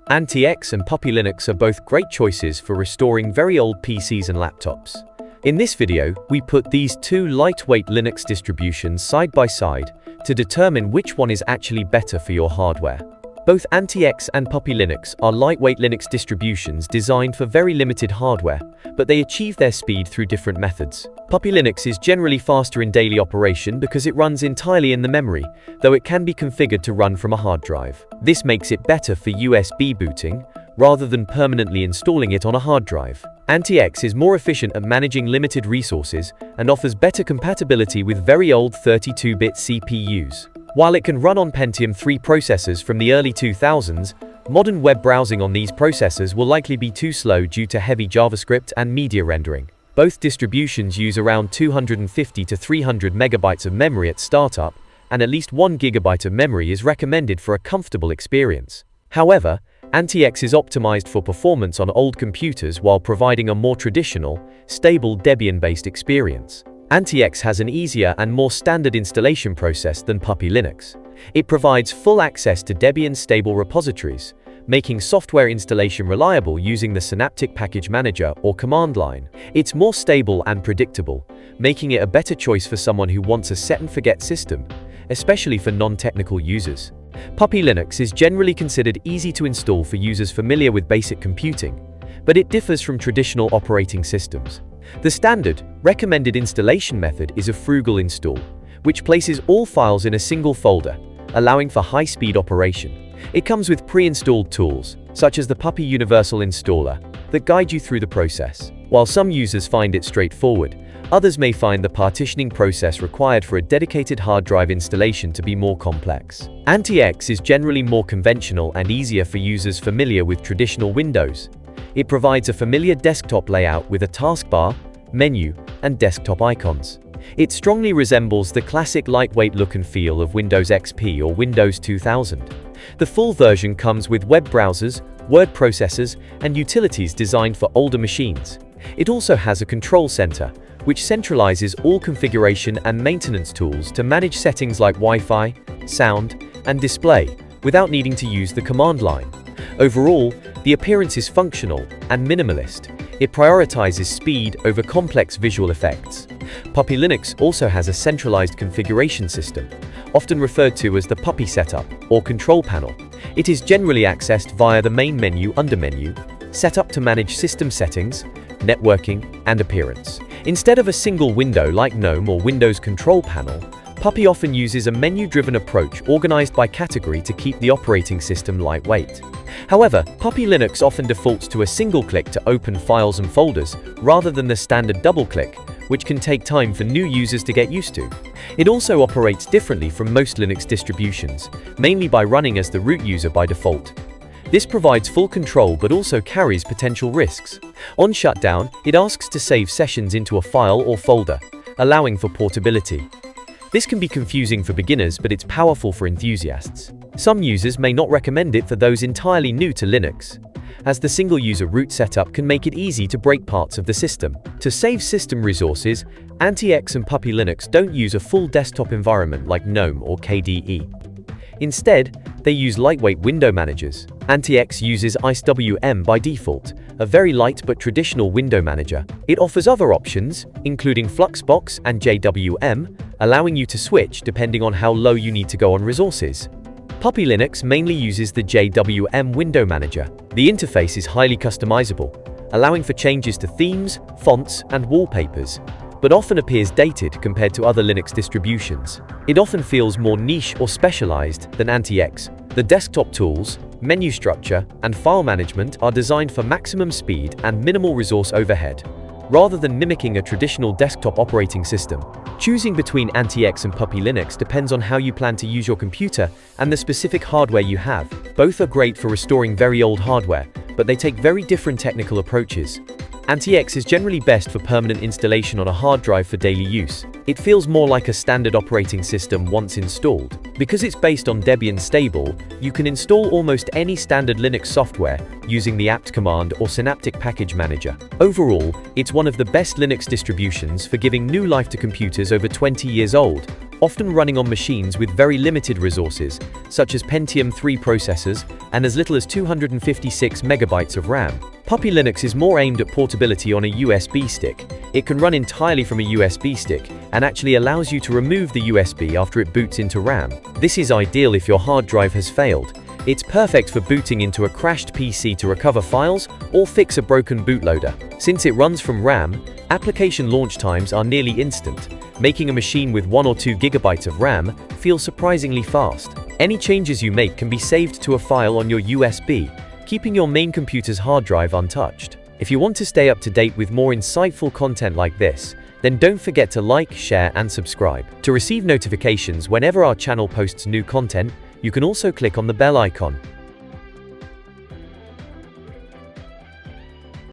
AntiX and Puppy Linux are both great choices for restoring very old PCs and laptops. In this video, we put these two lightweight Linux distributions side by side to determine which one is actually better for your hardware. Both AntiX and Puppy Linux are lightweight Linux distributions designed for very limited hardware, but they achieve their speed through different methods. Puppy Linux is generally faster in daily operation because it runs entirely in the memory, though it can be configured to run from a hard drive. This makes it better for USB booting, rather than permanently installing it on a hard drive. AntiX is more efficient at managing limited resources and offers better compatibility with very old 32-bit CPUs. While it can run on Pentium 3 processors from the early 2000s, modern web browsing on these processors will likely be too slow due to heavy JavaScript and media rendering. Both distributions use around 250 to 300 megabytes of memory at startup, and at least 1 gigabyte of memory is recommended for a comfortable experience. However, AntiX is optimized for performance on old computers while providing a more traditional, stable Debian-based experience. AntiX has an easier and more standard installation process than Puppy Linux. It provides full access to Debian stable repositories, making software installation reliable using the Synaptic Package Manager or command line. It's more stable and predictable, making it a better choice for someone who wants a set-and-forget system, especially for non-technical users. Puppy Linux is generally considered easy to install for users familiar with basic computing, but it differs from traditional operating systems. The standard, recommended installation method is a frugal install, which places all files in a single folder, allowing for high-speed operation. It comes with pre-installed tools, such as the Puppy Universal Installer, that guide you through the process. While some users find it straightforward, others may find the partitioning process required for a dedicated hard drive installation to be more complex. AntiX is generally more conventional and easier for users familiar with traditional Windows. It provides a familiar desktop layout with a taskbar, menu, and desktop icons. It strongly resembles the classic lightweight look and feel of Windows XP or Windows 2000. The full version comes with web browsers, word processors, and utilities designed for older machines. It also has a control center, which centralizes all configuration and maintenance tools to manage settings like Wi-Fi, sound, and display, without needing to use the command line. Overall, the appearance is functional and minimalist. It prioritizes speed over complex visual effects. Puppy Linux also has a centralized configuration system, often referred to as the Puppy setup or control panel. It is generally accessed via the main menu under Menu, set up to manage system settings, networking, and appearance. Instead of a single window like GNOME or Windows Control Panel, Puppy often uses a menu-driven approach organized by category to keep the operating system lightweight. However, Puppy Linux often defaults to a single click to open files and folders, rather than the standard double-click, which can take time for new users to get used to. It also operates differently from most Linux distributions, mainly by running as the root user by default. This provides full control but also carries potential risks. On shutdown, it asks to save sessions into a file or folder, allowing for portability. This can be confusing for beginners, but it's powerful for enthusiasts. Some users may not recommend it for those entirely new to Linux, as the single-user root setup can make it easy to break parts of the system. To save system resources, AntiX and Puppy Linux don't use a full desktop environment like GNOME or KDE. Instead, they use lightweight window managers. AntiX uses IceWM by default, a very light but traditional window manager. It offers other options, including Fluxbox and JWM, allowing you to switch depending on how low you need to go on resources. Puppy Linux mainly uses the JWM window manager. The interface is highly customizable, allowing for changes to themes, fonts, and wallpapers, but often appears dated compared to other Linux distributions. It often feels more niche or specialized than AntiX. The desktop tools, menu structure, and file management are designed for maximum speed and minimal resource overhead, rather than mimicking a traditional desktop operating system. Choosing between AntiX and Puppy Linux depends on how you plan to use your computer and the specific hardware you have. Both are great for restoring very old hardware, but they take very different technical approaches. AntiX is generally best for permanent installation on a hard drive for daily use. It feels more like a standard operating system once installed. Because it's based on Debian stable, you can install almost any standard Linux software using the apt command or Synaptic Package Manager. Overall, it's one of the best Linux distributions for giving new life to computers over 20 years old, often running on machines with very limited resources, such as Pentium 3 processors and as little as 256 megabytes of RAM. Puppy Linux is more aimed at portability on a USB stick. It can run entirely from a USB stick and actually allows you to remove the USB after it boots into RAM. This is ideal if your hard drive has failed. It's perfect for booting into a crashed PC to recover files or fix a broken bootloader. Since it runs from RAM, application launch times are nearly instant, making a machine with 1 or 2 gigabytes of RAM feel surprisingly fast. Any changes you make can be saved to a file on your USB, keeping your main computer's hard drive untouched. If you want to stay up to date with more insightful content like this, then don't forget to like, share, and subscribe. To receive notifications whenever our channel posts new content, you can also click on the bell icon.